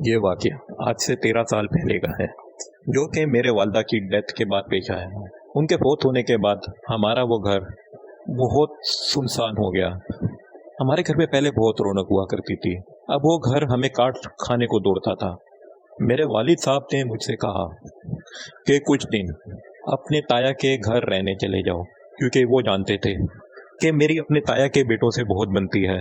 یہ واقعہ آج سے 13 سال پہلے کا ہے، جو کہ میرے والدہ کی ڈیتھ کے بعد پیش آیا ہے۔ ان کے فوت ہونے کے بعد ہمارا وہ گھر بہت سنسان ہو گیا۔ ہمارے گھر میں پہلے بہت رونق ہوا کرتی تھی، اب وہ گھر ہمیں کاٹ کھانے کو دوڑتا تھا۔ میرے والد صاحب نے مجھ سے کہا کہ کچھ دن اپنے تایا کے گھر رہنے چلے جاؤ، کیونکہ وہ جانتے تھے کہ میری اپنے تایا کے بیٹوں سے بہت بنتی ہے۔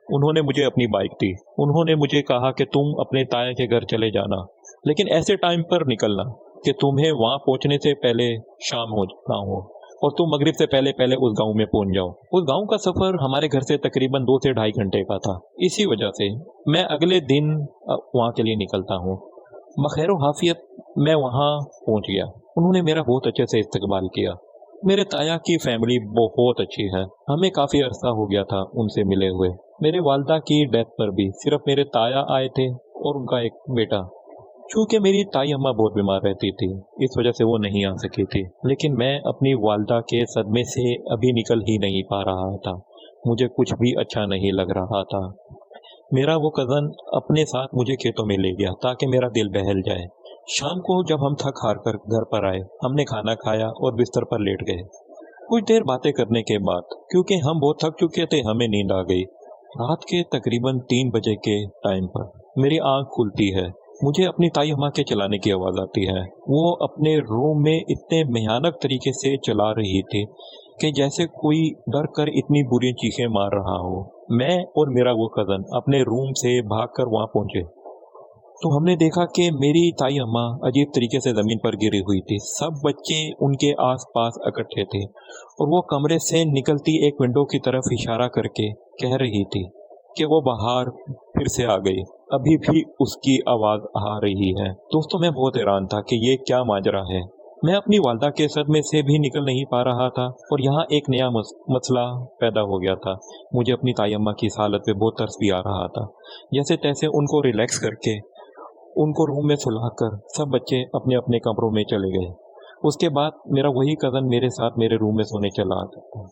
انہوں نے مجھے اپنی بائک دی، انہوں نے مجھے کہا کہ تم اپنے تایا کے گھر چلے جانا، لیکن ایسے ٹائم پر نکلنا کہ تمہیں وہاں پہنچنے سے پہلے شام ہو جانا ہو اور تم مغرب سے پہلے پہلے اس گاؤں میں پہنچ جاؤ۔ اس گاؤں کا سفر ہمارے گھر سے تقریباً 2 سے 2.5 گھنٹے کا تھا۔ اسی وجہ سے میں اگلے دن وہاں کے لیے نکلتا ہوں۔ بخیر و عافیت میں وہاں پہنچ گیا۔ انہوں نے میرا بہت اچھے سے استقبال کیا۔ میرے تایا کی فیملی بہت اچھی ہے، ہمیں کافی عرصہ ہو گیا تھا ان سے ملے ہوئے۔ میرے والدہ کی ڈیتھ پر بھی صرف میرے تایا آئے تھے اور ان کا ایک بیٹا۔ چونکہ میری تائی اماں بہت بیمار رہتی تھی، اس وجہ سے وہ نہیں آ سکی تھی، لیکن میں اپنی والدہ کے صدمے سے ابھی نکل ہی نہیں پا رہا تھا۔ مجھے کچھ بھی اچھا نہیں لگ رہا تھا۔ میرا وہ کزن اپنے ساتھ مجھے کھیتوں میں لے گیا تاکہ میرا دل بہل جائے۔ شام کو جب ہم تھک ہار کر گھر پر آئے، ہم نے کھانا کھایا اور بستر پر لیٹ گئے۔ کچھ دیر باتیں کرنے کے بعد، کیونکہ ہم بہت تھک چکے تھے، ہمیں نیند آ گئی۔ رات کے تقریباً 3 بجے کے ٹائم پر میری آنکھ کھلتی ہے، مجھے اپنی تائی اماں کے چلانے کی آواز آتی ہے۔ وہ اپنے روم میں اتنے بھیانک طریقے سے چلا رہی تھی کہ جیسے کوئی ڈر کر اتنی بری چیخیں مار رہا ہو۔ میں اور میرا وہ کزن اپنے روم سے بھاگ کر وہاں پہنچے تو ہم نے دیکھا کہ میری تائی اماں عجیب طریقے سے زمین پر گری ہوئی تھی۔ سب بچے ان کے آس پاس اکٹھے تھے اور وہ کمرے سے نکلتی ایک ونڈو کی طرف اشارہ کر کے کہہ رہی تھی کہ وہ باہر پھر سے آ گئی، ابھی بھی اس کی آواز آ رہی ہے۔ دوستوں، میں بہت حیران تھا کہ یہ کیا ماجرا ہے۔ میں اپنی والدہ کے صدمے سے بھی نکل نہیں پا رہا تھا اور یہاں ایک نیا مسئلہ پیدا ہو گیا تھا۔ مجھے اپنی تائی اماں کی اس حالت پہ بہت ترس بھی آ رہا تھا۔ جیسے تیسے ان کو ریلیکس کر کے ان کو روم میں سلا کر سب بچے اپنے اپنے کمروں میں چلے گئے۔ اس کے بعد میرا وہی کزن میرے ساتھ میرے روم میں سونے چلا آتا۔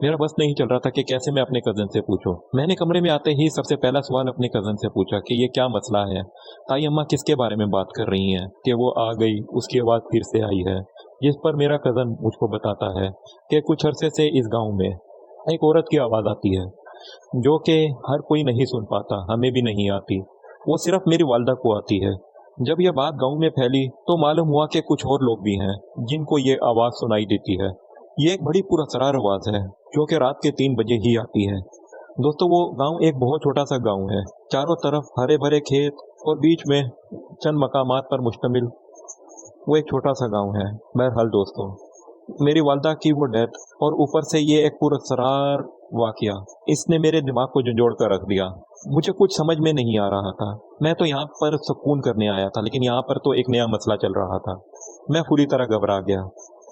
میرا بس نہیں چل رہا تھا کہ کیسے میں اپنے کزن سے پوچھوں۔ میں نے کمرے میں آتے ہی سب سے پہلا سوال اپنے کزن سے پوچھا کہ یہ کیا مسئلہ ہے، تائی اماں کس کے بارے میں بات کر رہی ہیں کہ وہ آ گئی، اس کی آواز پھر سے آئی ہے۔ جس پر میرا کزن مجھ کو بتاتا ہے کہ کچھ عرصے سے اس گاؤں میں ایک عورت کی آواز آتی ہے جو کہ ہر کوئی نہیں سن پاتا، ہمیں بھی نہیں آتی، وہ صرف میری والدہ کو آتی ہے۔ جب یہ بات گاؤں میں پھیلی تو معلوم ہوا کہ کچھ اور لوگ بھی ہیں جن کو یہ آواز سنائی دیتی ہے۔ یہ ایک بڑی پراسرار آواز ہے جو کہ رات کے 3 بجے ہی آتی ہے۔ دوستو، وہ گاؤں ایک بہت چھوٹا سا گاؤں ہے، چاروں طرف ہرے بھرے کھیت اور بیچ میں چند مقامات پر مشتمل وہ ایک چھوٹا سا گاؤں ہے۔ بہرحال دوستو، میری والدہ کی وہ ڈیتھ اور اوپر سے یہ ایک پراسرار واقعہ، اس نے میرے دماغ کو جھنجھوڑ کر رکھ دیا۔ مجھے کچھ سمجھ میں نہیں آ رہا تھا۔ میں تو یہاں پر سکون کرنے آیا تھا، لیکن یہاں پر تو ایک نیا مسئلہ چل رہا تھا۔ میں پوری طرح گھبرا گیا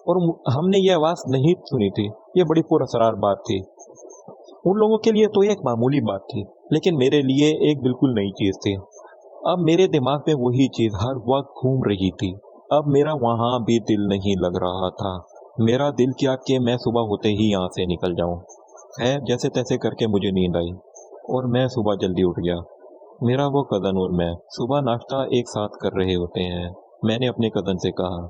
اور ہم نے یہ آواز نہیں سنی تھی۔ یہ بڑی پراسرار بات تھی۔ ان لوگوں کے لیے تو یہ ایک معمولی بات تھی، لیکن میرے لیے ایک بالکل نئی چیز تھی۔ اب میرے دماغ میں وہی چیز ہر وقت گھوم رہی تھی۔ اب میرا وہاں بھی دل نہیں لگ رہا تھا۔ میرا دل کیا کہ میں صبح ہوتے ہی یہاں سے نکل جاؤں۔ خیر، جیسے تیسے کر کے مجھے نیند آئی اور میں صبح جلدی اٹھ گیا۔ میرا وہ کزن اور میں صبح ناشتہ ایک ساتھ کر رہے ہوتے ہیں۔ میں نے اپنے کزن سے کہا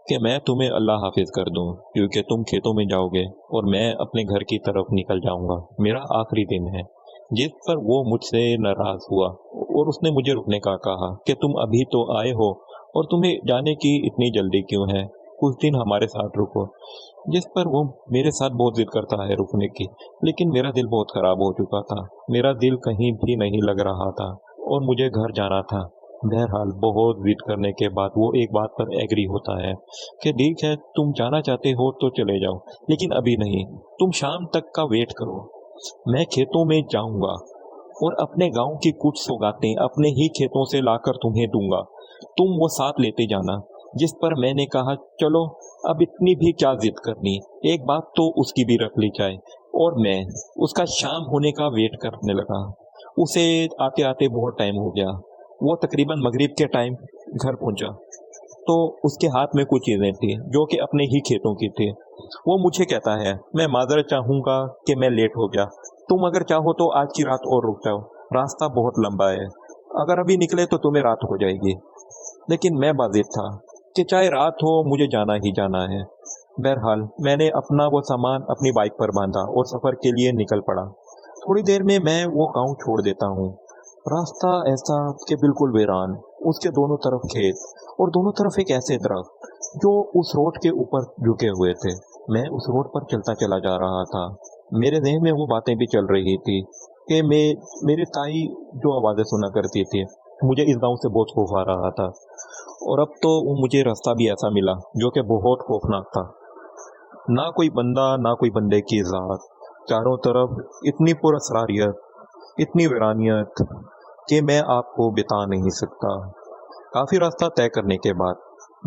کہ میں تمہیں اللہ حافظ کر دوں کیونکہ تم کھیتوں میں جاؤ گے اور میں اپنے گھر کی طرف نکل جاؤں گا، میرا آخری دن ہے۔ جس پر وہ مجھ سے ناراض ہوا اور اس نے مجھے رکنے کا کہا کہ تم ابھی تو آئے ہو اور تمہیں جانے کی اتنی جلدی کیوں ہے، کچھ دن ہمارے ساتھ رکو۔ جس پر وہ میرے ساتھ بہت ضد کرتا ہے رکنے کی، لیکن میرا دل بہت خراب ہو چکا تھا۔ میرا دل کہیں بھی نہیں لگ رہا تھا اور مجھے گھر جانا تھا۔ بہرحال بہت ضد کرنے کے بعد وہ ایک بات پر ایگری ہوتا ہے کہ ٹھیک ہے، تم جانا چاہتے ہو تو چلے جاؤ، لیکن ابھی نہیں، تم شام تک کا ویٹ کرو، میں کھیتوں میں جاؤں گا اور اپنے گاؤں کی کچھ سوغاتیں اپنے ہی کھیتوں سے لا کر تمہیں دوں گا، تم وہ ساتھ لیتے جانا۔ جس پر میں نے کہا چلو، اب اتنی بھی کیا ضد کرنی، ایک بات تو اس کی بھی رکھ لی جائے۔ اور میں اس کا شام ہونے کا ویٹ کرنے لگا۔ اسے آتے آتے بہت ٹائم ہو گیا۔ وہ تقریباً مغرب کے ٹائم گھر پہنچا تو اس کے ہاتھ میں کچھ چیزیں تھیں جو کہ اپنے ہی کھیتوں کی تھی۔ وہ مجھے کہتا ہے میں معذرت چاہوں گا کہ میں لیٹ ہو گیا، تم اگر چاہو تو آج کی رات اور رک جاؤ، راستہ بہت لمبا ہے۔ अगर अभी निकले तो तुम्हें रात हो जाएगी। लेकिन मैं बाजिद था कि चाहे रात हो मुझे जाना ही जाना है। बहरहाल मैंने अपना वो सामान अपनी बाइक पर बांधा और सफ़र के लिए निकल पड़ा। थोड़ी देर में मैं वो गांव छोड़ देता हूँ। रास्ता ऐसा कि बिल्कुल वीरान, उसके दोनों तरफ खेत और दोनों तरफ एक ऐसे दरख्त जो उस रोड के ऊपर झुके हुए थे। मैं उस रोड पर चलता चला जा रहा था। मेरे ज़हन में वो बातें भी चल रही थी कि मेरी ताई जो आवाज़ें सुना करती थी। मुझे इस गांव से बहुत खौफ आ रहा था और अब तो मुझे रास्ता भी ऐसा मिला जो कि बहुत खौफनाक था। ना कोई बंदा ना कोई बंदे की ज़ात, चारों तरफ इतनी पुरअसरारियत, इतनी वीरानियत कि मैं आपको बता नहीं सकता। काफ़ी रास्ता तय करने के बाद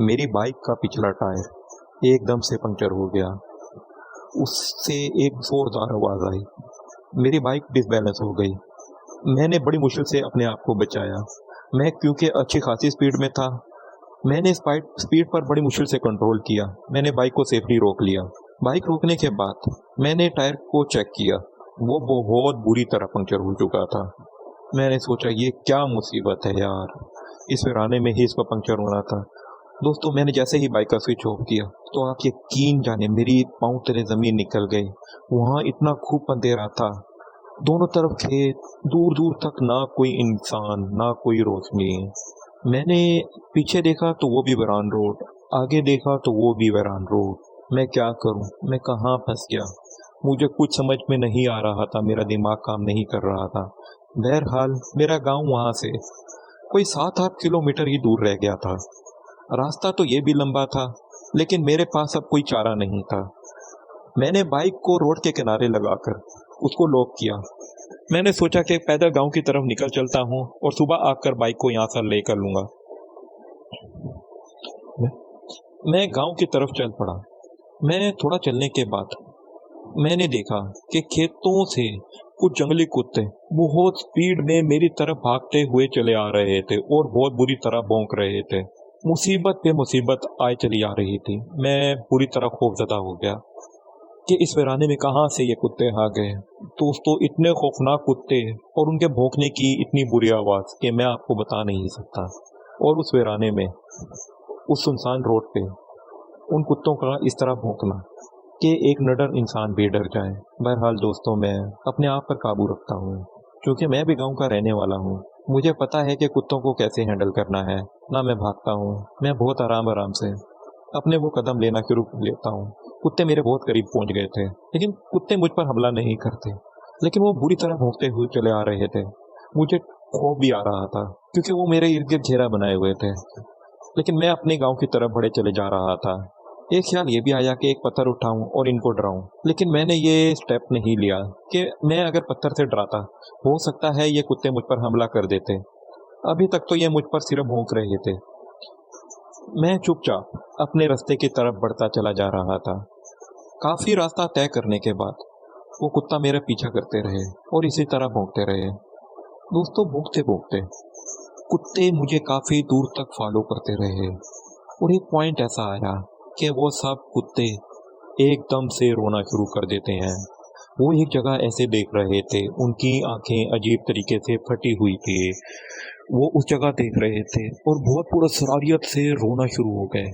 मेरी बाइक का पिछला टायर एकदम से पंक्चर हो गया। उससे एक जोरदार आवाज़ आई। मेरी बाइक डिसबैलेंस हो गई। मैंने बड़ी मुश्किल से अपने आप को बचाया। मैं क्योंकि अच्छी खासी स्पीड में था, मैंने स्पीड पर बड़ी मुश्किल से कंट्रोल किया। मैंने बाइक को सेफली रोक लिया। बाइक रोकने के बाद मैंने टायर को चेक किया। वो बहुत बुरी तरह पंक्चर हो चुका था। मैंने सोचा ये क्या मुसीबत है यार, इस वीराने में ही इसका पंक्चर होना था। दोस्तों मैंने जैसे ही बाइक का स्विच ऑफ किया तो आप यकीन जाने मेरी पाँव तले ज़मीन निकल गई। वहाँ इतना खूब अंधेरा था, दोनों तरफ खेत, दूर दूर तक ना कोई इंसान ना कोई रोशनी। मैंने पीछे देखा तो वो भी वीरान रोड, आगे देखा तो वो भी वीरान रोड। मैं क्या करूं, मैं कहाँ फंस गया, मुझे कुछ समझ में नहीं आ रहा था। मेरा दिमाग काम नहीं कर रहा था। बहरहाल मेरा गांव वहां से कोई 7-8 किलोमीटर ही दूर रह गया था। रास्ता तो ये भी लंबा था, लेकिन मेरे पास अब कोई चारा नहीं था। मैंने बाइक को रोड के किनारे लगाकर उसको लॉक किया। मैंने सोचा कि पैदल गांव की तरफ निकल चलता हूँ और सुबह आकर बाइक को यहाँ से लेकर लूँगा। मैं गांव की तरफ चल पड़ा। मैं थोड़ा चलने के बाद मैंने देखा कि खेतों से कुछ जंगली कुत्ते बहुत स्पीड में मेरी तरफ भागते हुए चले आ रहे थे और बहुत बुरी तरह भौंक रहे थे। मुसीबत पे मुसीबत आए चली आ रही थी। मैं पूरी तरह खौफजदा हो गया कि इस वीराने में कहाँ से ये कुत्ते आ गए। दोस्तों इतने खौफनाक कुत्ते और उनके भौंकने की इतनी बुरी आवाज़ कि मैं आपको बता नहीं सकता। और उस वीराने में, उस सुनसान रोड पे उन कुत्तों का इस तरह भौंकना कि एक निडर इंसान भी डर जाए। बहरहाल दोस्तों मैं अपने आप पर काबू रखता हूँ क्योंकि मैं भी गांव का रहने वाला हूँ। मुझे पता है कि कुत्तों को कैसे हैंडल करना है। ना मैं भागता हूँ, मैं बहुत आराम आराम से अपने वो कदम लेना शुरू कर लेता हूँ। कुत्ते मेरे बहुत करीब पहुँच गए थे, लेकिन कुत्ते मुझ पर हमला नहीं करते, लेकिन वो बुरी तरह भौंकते हुए चले आ रहे थे। मुझे खौफ भी आ रहा था क्योंकि वो मेरे इर्द गिर्द घेरा बनाए हुए थे, लेकिन मैं अपने गांव की तरफ बढ़े चले जा रहा था। एक ख्याल ये भी आया कि एक पत्थर उठाऊं और इनको डराऊं, लेकिन मैंने ये स्टेप नहीं लिया कि मैं अगर पत्थर से डराता हो सकता है ये कुत्ते मुझ पर हमला कर देते। अभी तक तो ये मुझ पर सिर्फ भौंक रहे थे। मैं चुपचाप अपने रास्ते की तरफ बढ़ता चला जा रहा था। काफी रास्ता तय करने के बाद वो कुत्ता मेरा पीछा करते रहे और इसी तरह भौंकते रहे। दोस्तों भौंकते भौंकते कुत्ते मुझे काफी दूर तक फॉलो करते रहे और एक पॉइंट ऐसा आया कि वो सब कुत्ते एकदम से रोना शुरू कर देते हैं। वो एक जगह ऐसे देख रहे थे, उनकी आंखें अजीब तरीके से फटी हुई थी। वो उस जगह देख रहे थे और बहुत पुरअसरारियत से रोना शुरू हो गए।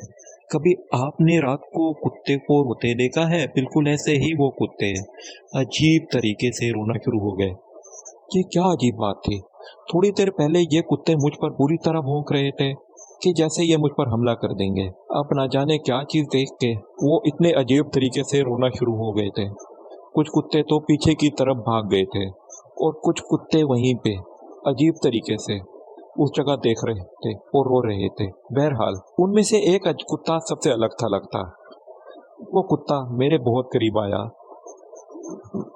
कभी आपने रात को कुत्ते को रोते देखा है? बिल्कुल ऐसे ही वो कुत्ते अजीब तरीके से रोना शुरू हो गए। ये क्या अजीब बात थी। थोड़ी देर पहले ये कुत्ते मुझ पर बुरी तरह भौंक रहे थे कि जैसे ये मुझ पर हमला कर देंगे। अब ना जाने क्या चीज़ देख के वो इतने अजीब तरीके से रोना शुरू हो गए थे। कुछ कुत्ते तो पीछे की तरफ भाग गए थे और कुछ कुत्ते वहीं पे अजीब तरीके से उस जगह देख रहे थे और रो रहे थे। बहरहाल उनमें से एक कुत्ता सबसे अलग था लगता। वो कुत्ता मेरे बहुत करीब आया।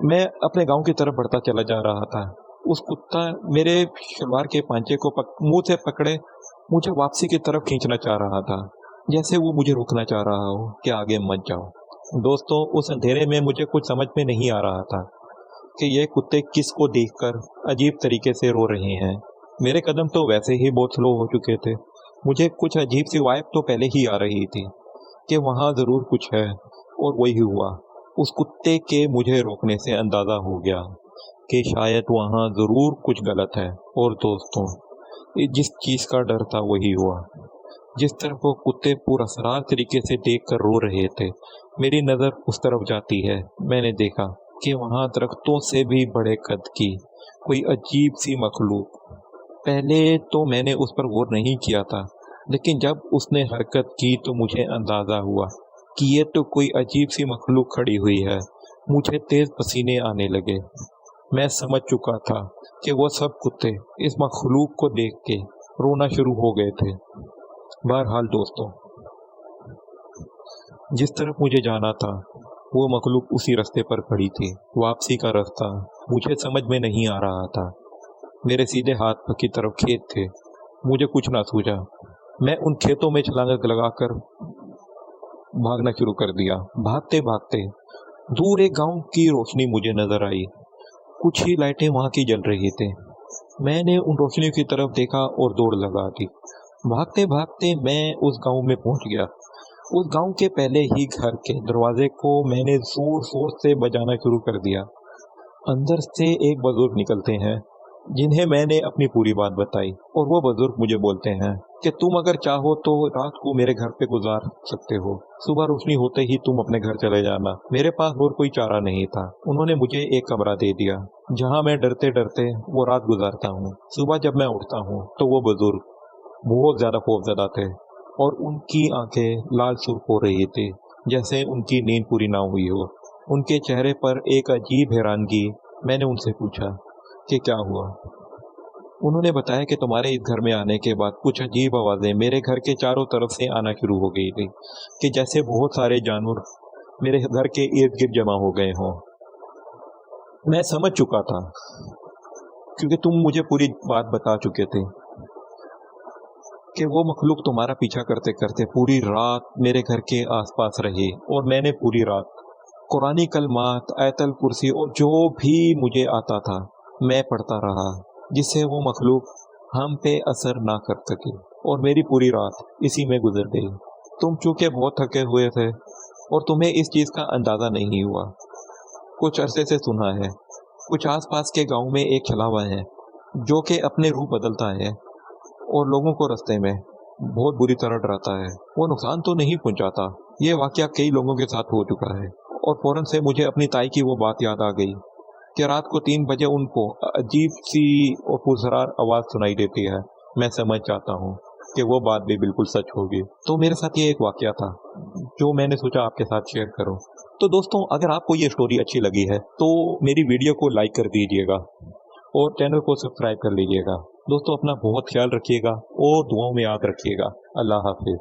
मैं अपने गांव की तरफ बढ़ता चला जा रहा था। उस कुत्ता मेरे शलवार के पांचे को मुंह से पकड़े मुझे वापसी की तरफ खींचना चाह रहा था, जैसे वो मुझे रोकना चाह रहा हो कि आगे मत जाओ। दोस्तों उस अंधेरे में मुझे कुछ समझ में नहीं आ रहा था कि ये कुत्ते किसको देखकर अजीब तरीके से रो रहे हैं। मेरे कदम तो वैसे ही बहुत स्लो हो चुके थे। मुझे कुछ अजीब सी वाइब तो पहले ही आ रही थी कि वहाँ ज़रूर कुछ है, और वही हुआ। उस कुत्ते के मुझे रोकने से अंदाज़ा हो गया कि शायद वहाँ ज़रूर कुछ गलत है। और दोस्तों जिस चीज का डर था वही हुआ। जिस तरफ वो कुत्ते पुरअसरार तरीके से देख कर रो रहे थे, मेरी नज़र उस तरफ जाती है। मैंने देखा कि वहाँ दरख्तों से भी बड़े कद की कोई अजीब सी मखलूक। पहले तो मैंने उस पर गौर नहीं किया था, लेकिन जब उसने हरकत की तो मुझे अंदाज़ा हुआ कि ये तो कोई अजीब सी मखलूक खड़ी हुई है। मुझे तेज़ पसीने आने लगे। मैं समझ चुका था कि वो सब कुत्ते इस मखलूक को देख के रोना शुरू हो गए थे। बहरहाल दोस्तों, जिस तरफ मुझे जाना था वो मखलूक उसी रास्ते पर खड़ी थी। वापसी का रास्ता मुझे समझ में नहीं आ रहा था। मेरे सीधे हाथ की तरफ खेत थे। मुझे कुछ ना सूझा। मैं उन खेतों में छलांग लगाकर भागना शुरू कर दिया। भागते भागते दूर एक गांव की रोशनी मुझे नजर आई। कुछ ही लाइटें वहां की जल रही थी। मैंने उन रोशनियों की तरफ देखा और दौड़ लगा दी। भागते भागते मैं उस गांव में पहुंच गया। उस गांव के पहले ही घर के दरवाजे को मैंने जोर जोर से बजाना शुरू कर दिया। अंदर से एक बुजुर्ग निकलते हैं, जिन्हें मैंने अपनी पूरी बात बताई, और वो बुजुर्ग मुझे बोलते हैं कि तुम अगर चाहो तो रात को मेरे घर पे गुजार सकते हो। सुबह रोशनी होते ही तुम अपने घर चले जाना। मेरे पास और कोई चारा नहीं था। उन्होंने मुझे एक कमरा दे दिया, जहाँ मैं डरते डरते वो रात गुजारता हूँ। सुबह जब मैं उठता हूँ तो वो बुजुर्ग बहुत ज्यादा खौफजदा थे और उनकी आंखें लाल सुर्ख हो रही थी, जैसे उनकी नींद पूरी ना हुई हो। उनके चेहरे पर एक अजीब हैरानगी। मैंने उनसे पूछा कि क्या हुआ। उन्होंने बताया कि तुम्हारे इस घर में आने के बाद कुछ अजीब आवाज़ें मेरे घर के चारों तरफ से आना शुरू हो गई थी, कि जैसे बहुत सारे जानवर मेरे घर के इर्द गिर्द जमा हो गए हों। मैं समझ चुका था, क्योंकि तुम मुझे पूरी बात बता चुके थे, कि वो मखलूक तुम्हारा पीछा करते करते पूरी रात मेरे घर के आसपास रही, और मैंने पूरी रात कुरानी कलमात, आयतल कुर्सी और जो भी मुझे आता था मैं पढ़ता रहा, जिससे वो मखलूक हम पे असर ना कर सके, और मेरी पूरी रात इसी में गुजर गई। तुम चूंकि बहुत थके हुए थे और तुम्हें इस चीज़ का अंदाज़ा नहीं हुआ। कुछ अरसे से सुना है, कुछ आसपास के गांव में एक छलावा है जो कि अपने रूप बदलता है और लोगों को रास्ते में बहुत बुरी तरह डराता है। वो नुकसान तो नहीं पहुंचाता। ये वाकया कई लोगों के साथ हो चुका है। और फौरन से मुझे अपनी ताई की वो बात याद आ गई कि रात को 3 बजे उनको अजीब सी और पुरस्कार आवाज़ सुनाई देती है। मैं समझ जाता हूँ कि वो बात भी बिल्कुल सच होगी। तो मेरे साथ ये एक वाकया था जो मैंने सोचा आपके साथ शेयर करूँ। तो दोस्तों, अगर आपको ये स्टोरी अच्छी लगी है तो मेरी वीडियो को लाइक कर दीजिएगा और चैनल को सब्सक्राइब कर लीजिएगा। दोस्तों, अपना बहुत ख्याल रखिएगा और दुआओं में याद रखिएगा। अल्लाह हाफिज।